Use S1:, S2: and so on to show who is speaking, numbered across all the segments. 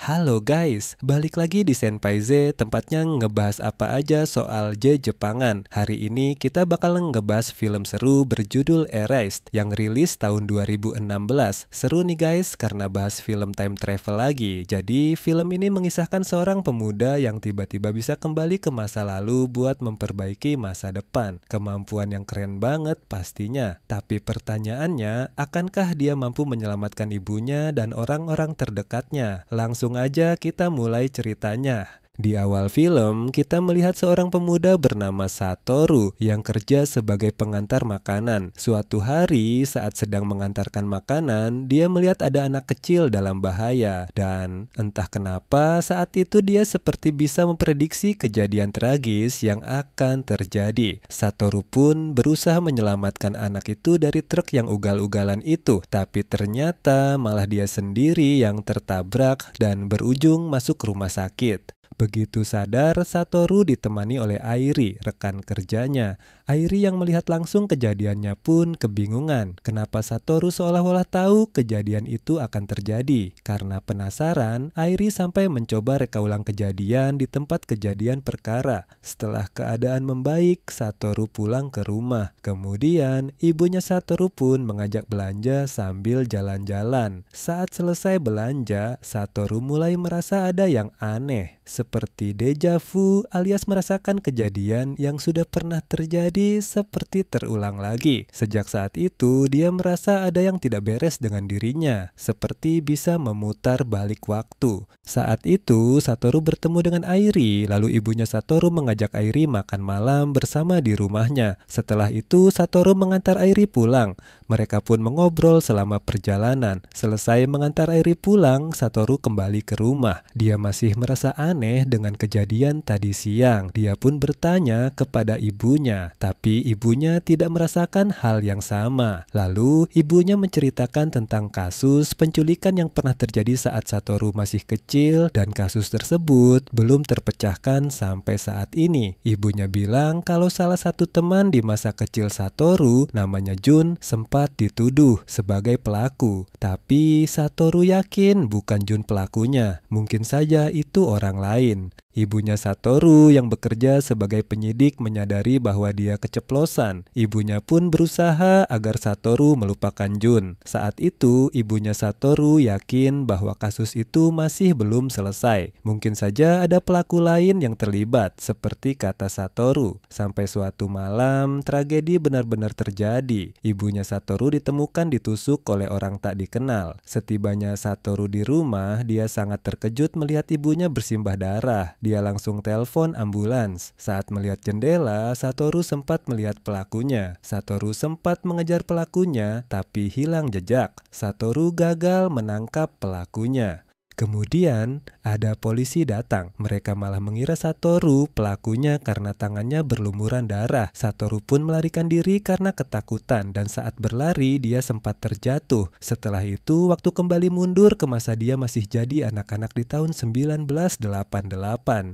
S1: Halo guys, balik lagi di Senpai Z, tempatnya ngebahas apa aja soal Jepangan. Hari ini kita bakal ngebahas film seru berjudul Erased yang rilis tahun 2016. Seru nih guys, karena bahas film time travel lagi. Jadi film ini mengisahkan seorang pemuda yang tiba-tiba bisa kembali ke masa lalu buat memperbaiki masa depan. Kemampuan yang keren banget pastinya. Tapi pertanyaannya, akankah dia mampu menyelamatkan ibunya dan orang-orang terdekatnya? Langsung aja kita mulai ceritanya. Di awal film, kita melihat seorang pemuda bernama Satoru yang kerja sebagai pengantar makanan. Suatu hari, saat sedang mengantarkan makanan, dia melihat ada anak kecil dalam bahaya. Dan entah kenapa, saat itu dia seperti bisa memprediksi kejadian tragis yang akan terjadi. Satoru pun berusaha menyelamatkan anak itu dari truk yang ugal-ugalan itu. Tapi ternyata malah dia sendiri yang tertabrak dan berujung masuk rumah sakit. Begitu sadar, Satoru ditemani oleh Airi, rekan kerjanya. Airi yang melihat langsung kejadiannya pun kebingungan. Kenapa Satoru seolah-olah tahu kejadian itu akan terjadi? Karena penasaran, Airi sampai mencoba reka ulang kejadian di tempat kejadian perkara. Setelah keadaan membaik, Satoru pulang ke rumah. Kemudian, ibunya Satoru pun mengajak belanja sambil jalan-jalan. Saat selesai belanja, Satoru mulai merasa ada yang aneh. Seperti deja vu alias merasakan kejadian yang sudah pernah terjadi seperti terulang lagi. Sejak saat itu, dia merasa ada yang tidak beres dengan dirinya, seperti bisa memutar balik waktu. Saat itu, Satoru bertemu dengan Airi, lalu ibunya Satoru mengajak Airi makan malam bersama di rumahnya. Setelah itu, Satoru mengantar Airi pulang. Mereka pun mengobrol selama perjalanan. Selesai mengantar Airi pulang, Satoru kembali ke rumah. Dia masih merasa aneh dengan kejadian tadi siang. Dia pun bertanya kepada ibunya, tapi ibunya tidak merasakan hal yang sama. Lalu ibunya menceritakan tentang kasus penculikan yang pernah terjadi saat Satoru masih kecil dan kasus tersebut belum terpecahkan sampai saat ini. Ibunya bilang kalau salah satu teman di masa kecil Satoru, namanya Jun, sempat dituduh sebagai pelaku. Tapi Satoru yakin bukan Jun pelakunya. Mungkin saja itu orang lain. Ibunya Satoru yang bekerja sebagai penyidik menyadari bahwa dia keceplosan. Ibunya pun berusaha agar Satoru melupakan Jun. Saat itu, ibunya Satoru yakin bahwa kasus itu masih belum selesai. Mungkin saja ada pelaku lain yang terlibat, seperti kata Satoru. Sampai suatu malam, tragedi benar-benar terjadi. Ibunya Satoru ditemukan ditusuk oleh orang tak dikenal. Setibanya Satoru di rumah, dia sangat terkejut melihat ibunya bersimbah darah. Dia langsung telepon ambulans. Saat melihat jendela, Satoru sempat melihat pelakunya. Satoru sempat mengejar pelakunya, tapi hilang jejak. Satoru gagal menangkap pelakunya. Kemudian ada polisi datang. Mereka malah mengira Satoru pelakunya karena tangannya berlumuran darah. Satoru pun melarikan diri karena ketakutan dan saat berlari dia sempat terjatuh. Setelah itu waktu kembali mundur ke masa dia masih jadi anak-anak di tahun 1988.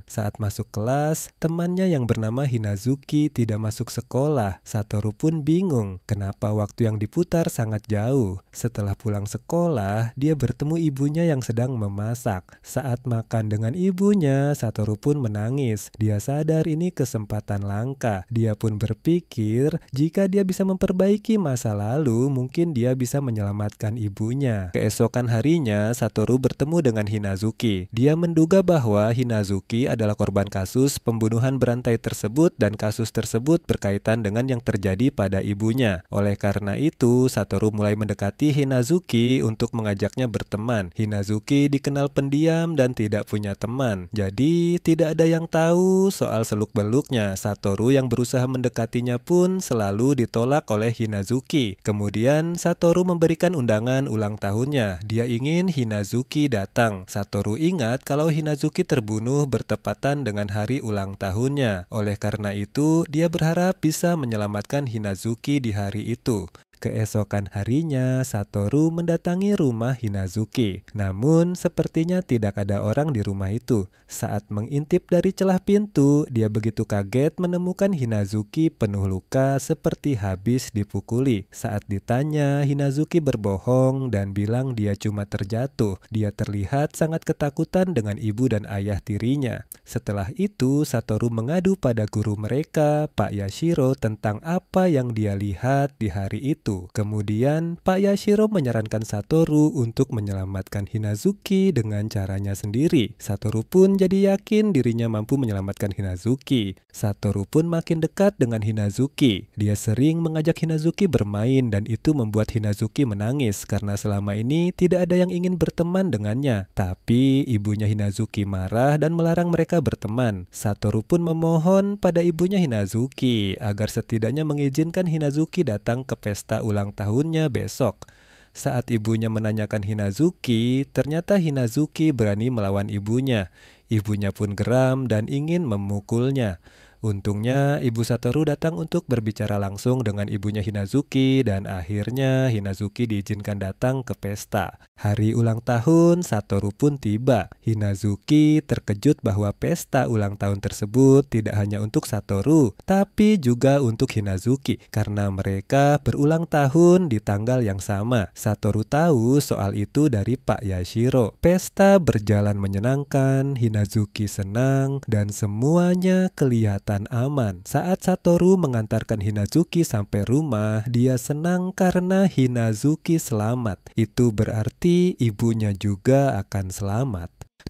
S1: Saat masuk kelas, temannya yang bernama Hinazuki tidak masuk sekolah. Satoru pun bingung kenapa waktu yang diputar sangat jauh. Setelah pulang sekolah, dia bertemu ibunya yang sedang memasak. Saat makan dengan ibunya, Satoru pun menangis. Dia sadar ini kesempatan langka. Dia pun berpikir jika dia bisa memperbaiki masa lalu, mungkin dia bisa menyelamatkan ibunya. Keesokan harinya, Satoru bertemu dengan Hinazuki. Dia menduga bahwa Hinazuki adalah korban kasus pembunuhan berantai tersebut dan kasus tersebut berkaitan dengan yang terjadi pada ibunya. Oleh karena itu, Satoru mulai mendekati Hinazuki untuk mengajaknya berteman. Hinazuki dikenal pendiam dan tidak punya teman. Jadi tidak ada yang tahu soal seluk-beluknya. Satoru yang berusaha mendekatinya pun selalu ditolak oleh Hinazuki. Kemudian Satoru memberikan undangan ulang tahunnya. Dia ingin Hinazuki datang. Satoru ingat kalau Hinazuki terbunuh bertepatan dengan hari ulang tahunnya. Oleh karena itu, dia berharap bisa menyelamatkan Hinazuki di hari itu. Keesokan harinya, Satoru mendatangi rumah Hinazuki. Namun, sepertinya tidak ada orang di rumah itu. Saat mengintip dari celah pintu, dia begitu kaget menemukan Hinazuki penuh luka seperti habis dipukuli. Saat ditanya, Hinazuki berbohong dan bilang dia cuma terjatuh. Dia terlihat sangat ketakutan dengan ibu dan ayah tirinya. Setelah itu, Satoru mengadu pada guru mereka, Pak Yashiro, tentang apa yang dia lihat di hari itu. Kemudian Pak Yashiro menyarankan Satoru untuk menyelamatkan Hinazuki dengan caranya sendiri. Satoru pun jadi yakin dirinya mampu menyelamatkan Hinazuki. Satoru pun makin dekat dengan Hinazuki. Dia sering mengajak Hinazuki bermain dan itu membuat Hinazuki menangis karena selama ini tidak ada yang ingin berteman dengannya. Tapi ibunya Hinazuki marah dan melarang mereka berteman. Satoru pun memohon pada ibunya Hinazuki agar setidaknya mengizinkan Hinazuki datang ke pesta ulang tahunnya besok. Saat ibunya menanyakan Hinazuki, ternyata Hinazuki berani melawan ibunya. Ibunya pun geram dan ingin memukulnya. Untungnya ibu Satoru datang untuk berbicara langsung dengan ibunya Hinazuki dan akhirnya Hinazuki diizinkan datang ke pesta. Hari ulang tahun Satoru pun tiba. Hinazuki terkejut bahwa pesta ulang tahun tersebut tidak hanya untuk Satoru, tapi juga untuk Hinazuki karena mereka berulang tahun di tanggal yang sama. Satoru tahu soal itu dari Pak Yashiro. Pesta berjalan menyenangkan, Hinazuki senang, dan semuanya kelihatan aman. Saat Satoru mengantarkan Hinazuki sampai rumah, dia senang karena Hinazuki selamat. Itu berarti ibunya juga akan selamat.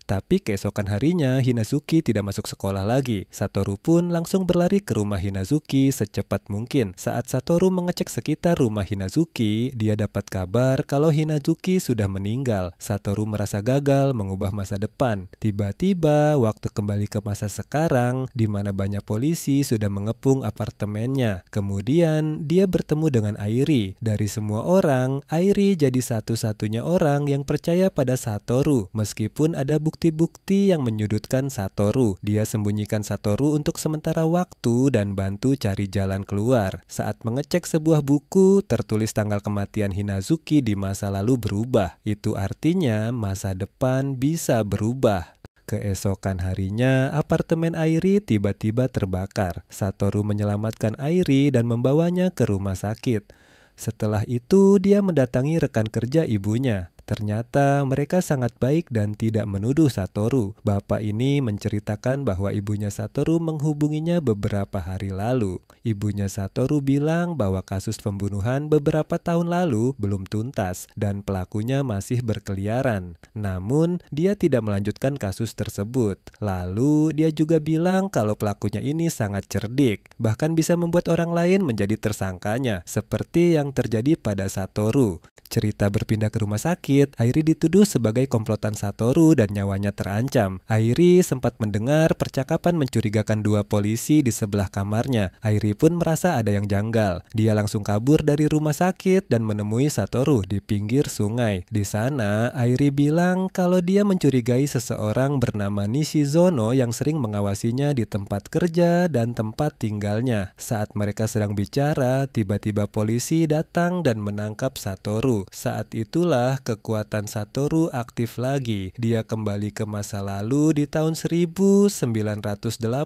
S1: Tapi keesokan harinya Hinazuki tidak masuk sekolah lagi. Satoru pun langsung berlari ke rumah Hinazuki secepat mungkin. Saat Satoru mengecek sekitar rumah Hinazuki, dia dapat kabar kalau Hinazuki sudah meninggal. Satoru merasa gagal mengubah masa depan. Tiba-tiba waktu kembali ke masa sekarang, di mana banyak polisi sudah mengepung apartemennya. Kemudian dia bertemu dengan Airi. Dari semua orang, Airi jadi satu-satunya orang yang percaya pada Satoru. Meskipun ada bukti-bukti yang menyudutkan Satoru. Dia sembunyikan Satoru untuk sementara waktu dan bantu cari jalan keluar. Saat mengecek sebuah buku, tertulis tanggal kematian Hinazuki di masa lalu berubah. Itu artinya masa depan bisa berubah. Keesokan harinya, apartemen Airi tiba-tiba terbakar. Satoru menyelamatkan Airi dan membawanya ke rumah sakit. Setelah itu, dia mendatangi rekan kerja ibunya. Ternyata mereka sangat baik dan tidak menuduh Satoru. Bapak ini menceritakan bahwa ibunya Satoru menghubunginya beberapa hari lalu. Ibunya Satoru bilang bahwa kasus pembunuhan beberapa tahun lalu belum tuntas dan pelakunya masih berkeliaran. Namun, dia tidak melanjutkan kasus tersebut. Lalu, dia juga bilang kalau pelakunya ini sangat cerdik, bahkan bisa membuat orang lain menjadi tersangkanya, seperti yang terjadi pada Satoru. Cerita berpindah ke rumah sakit, Airi dituduh sebagai komplotan Satoru dan nyawanya terancam. Airi sempat mendengar percakapan mencurigakan dua polisi di sebelah kamarnya. Airi pun merasa ada yang janggal. Dia langsung kabur dari rumah sakit dan menemui Satoru di pinggir sungai. Di sana, Airi bilang kalau dia mencurigai seseorang bernama Nishizono yang sering mengawasinya di tempat kerja dan tempat tinggalnya. Saat mereka sedang bicara, tiba-tiba polisi datang dan menangkap Satoru. Saat itulah kekuatan Satoru aktif lagi. Dia kembali ke masa lalu di tahun 1988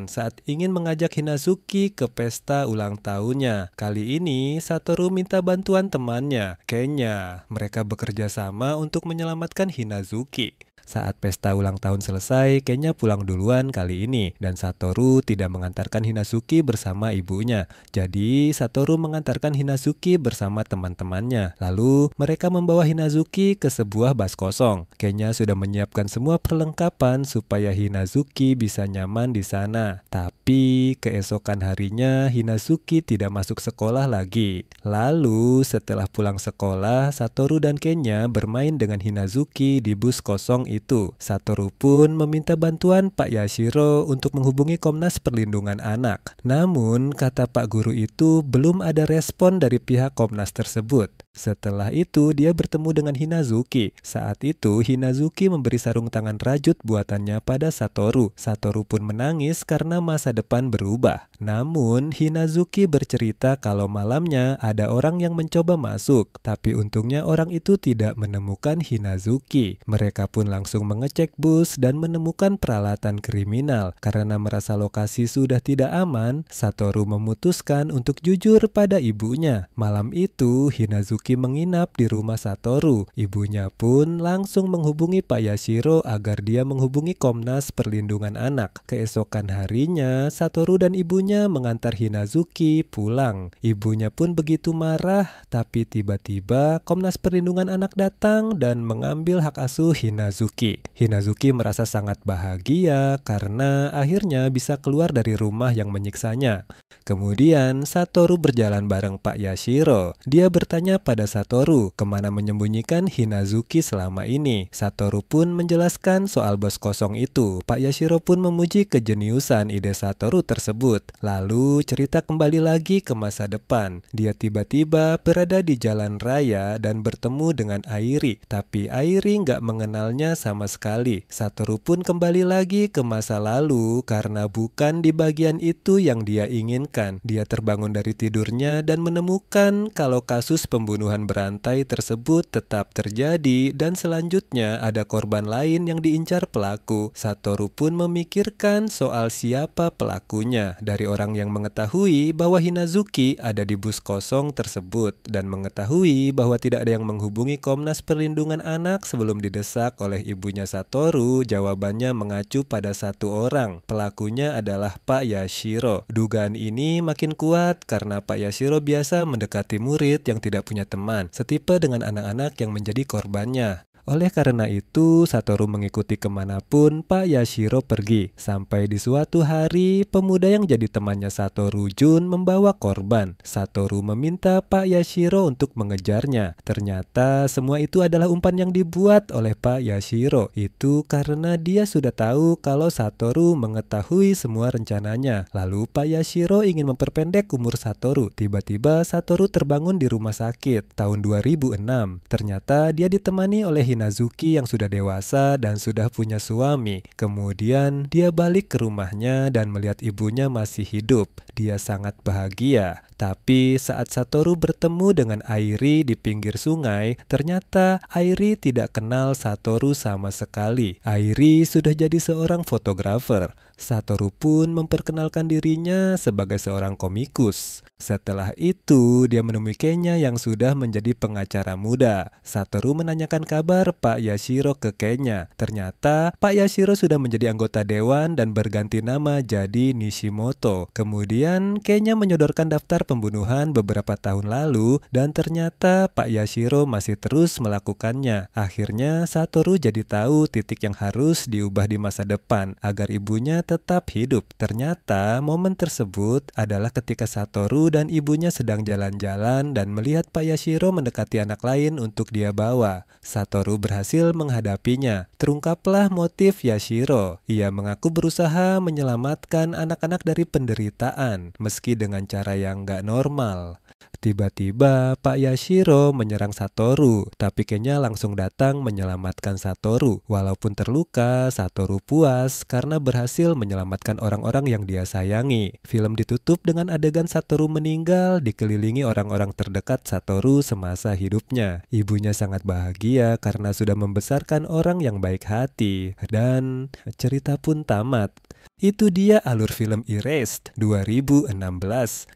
S1: saat ingin mengajak Hinazuki ke pesta ulang tahunnya. Kali ini Satoru minta bantuan temannya, Kenya. Mereka bekerja sama untuk menyelamatkan Hinazuki. Saat pesta ulang tahun selesai, Kenya pulang duluan kali ini dan Satoru tidak mengantarkan Hinazuki bersama ibunya. Jadi Satoru mengantarkan Hinazuki bersama teman-temannya. Lalu mereka membawa Hinazuki ke sebuah bus kosong. Kenya sudah menyiapkan semua perlengkapan supaya Hinazuki bisa nyaman di sana. Tapi keesokan harinya Hinazuki tidak masuk sekolah lagi. Lalu setelah pulang sekolah, Satoru dan Kenya bermain dengan Hinazuki di bus kosong itu. Satoru pun meminta bantuan Pak Yashiro untuk menghubungi Komnas Perlindungan Anak. Namun, kata Pak Guru itu belum ada respon dari pihak Komnas tersebut. Setelah itu, dia bertemu dengan Hinazuki. Saat itu, Hinazuki memberi sarung tangan rajut buatannya pada Satoru. Satoru pun menangis karena masa depan berubah. Namun, Hinazuki bercerita kalau malamnya ada orang yang mencoba masuk, tapi untungnya orang itu tidak menemukan Hinazuki. Mereka pun langsung mengecek bus dan menemukan peralatan kriminal. Karena merasa lokasi sudah tidak aman, Satoru memutuskan untuk jujur pada ibunya. Malam itu, Hinazuki menginap di rumah Satoru. Ibunya pun langsung menghubungi Pak Yashiro agar dia menghubungi Komnas Perlindungan Anak. Keesokan harinya, Satoru dan ibunya mengantar Hinazuki pulang. Ibunya pun begitu marah, tapi tiba-tiba Komnas Perlindungan Anak datang dan mengambil hak asuh Hinazuki. Hinazuki merasa sangat bahagia karena akhirnya bisa keluar dari rumah yang menyiksanya. Kemudian Satoru berjalan bareng Pak Yashiro. Dia bertanya pada Satoru kemana menyembunyikan Hinazuki selama ini. Satoru pun menjelaskan soal bos kosong itu. Pak Yashiro pun memuji kejeniusan ide Satoru tersebut. Lalu cerita kembali lagi ke masa depan. Dia tiba-tiba berada di jalan raya dan bertemu dengan Airi. Tapi Airi nggak mengenalnya sama sekali. Satoru pun kembali lagi ke masa lalu karena bukan di bagian itu yang dia inginkan. Dia terbangun dari tidurnya dan menemukan kalau kasus pembunuhan berantai tersebut tetap terjadi dan selanjutnya ada korban lain yang diincar pelaku. Satoru pun memikirkan soal siapa pelakunya dari orang yang mengetahui bahwa Hinazuki ada di bus kosong tersebut dan mengetahui bahwa tidak ada yang menghubungi Komnas Perlindungan Anak sebelum didesak oleh ibunya Satoru. Jawabannya mengacu pada satu orang. Pelakunya adalah Pak Yashiro. Dugaan ini makin kuat karena Pak Yashiro biasa mendekati murid yang tidak punya teman, setipe dengan anak-anak yang menjadi korbannya. Oleh karena itu, Satoru mengikuti kemanapun Pak Yashiro pergi. Sampai di suatu hari, pemuda yang jadi temannya Satoru, Jun, membawa korban. Satoru meminta Pak Yashiro untuk mengejarnya. Ternyata semua itu adalah umpan yang dibuat oleh Pak Yashiro. Itu karena dia sudah tahu kalau Satoru mengetahui semua rencananya. Lalu Pak Yashiro ingin memperpendek umur Satoru. Tiba-tiba Satoru terbangun di rumah sakit tahun 2006. Ternyata dia ditemani oleh Hinazuki yang sudah dewasa dan sudah punya suami. Kemudian dia balik ke rumahnya dan melihat ibunya masih hidup. Dia sangat bahagia. Tapi saat Satoru bertemu dengan Airi di pinggir sungai, ternyata Airi tidak kenal Satoru sama sekali. Airi sudah jadi seorang fotografer. Satoru pun memperkenalkan dirinya sebagai seorang komikus. Setelah itu, dia menemui Kenya yang sudah menjadi pengacara muda. Satoru menanyakan kabar Pak Yashiro ke Kenya. Ternyata Pak Yashiro sudah menjadi anggota dewan dan berganti nama jadi Nishimoto. Kemudian Kenya menyodorkan daftar pembunuhan beberapa tahun lalu dan ternyata Pak Yashiro masih terus melakukannya. Akhirnya Satoru jadi tahu titik yang harus diubah di masa depan agar ibunya tetap hidup. Ternyata momen tersebut adalah ketika Satoru dan ibunya sedang jalan-jalan dan melihat Pak Yashiro mendekati anak lain untuk dia bawa. Satoru berhasil menghadapinya. Terungkaplah motif Yashiro. Ia mengaku berusaha menyelamatkan anak-anak dari penderitaan, meski dengan cara yang gak normal. Tiba-tiba Pak Yashiro menyerang Satoru, tapi Kenya langsung datang menyelamatkan Satoru. Walaupun terluka, Satoru puas karena berhasil menyelamatkan orang-orang yang dia sayangi. Film ditutup dengan adegan Satoru meninggal dikelilingi orang-orang terdekat Satoru semasa hidupnya. Ibunya sangat bahagia karena sudah membesarkan orang yang baik hati. Dan cerita pun tamat. Itu dia alur film Erased 2016.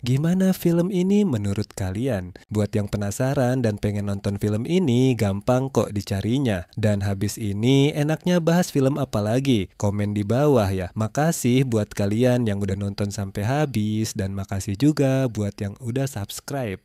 S1: Gimana film ini menurut kalian? Buat yang penasaran dan pengen nonton film ini, gampang kok dicarinya. Dan habis ini enaknya bahas film apa lagi? Komen di bawah ya. Makasih buat kalian yang udah nonton sampai habis dan makasih juga buat yang udah subscribe.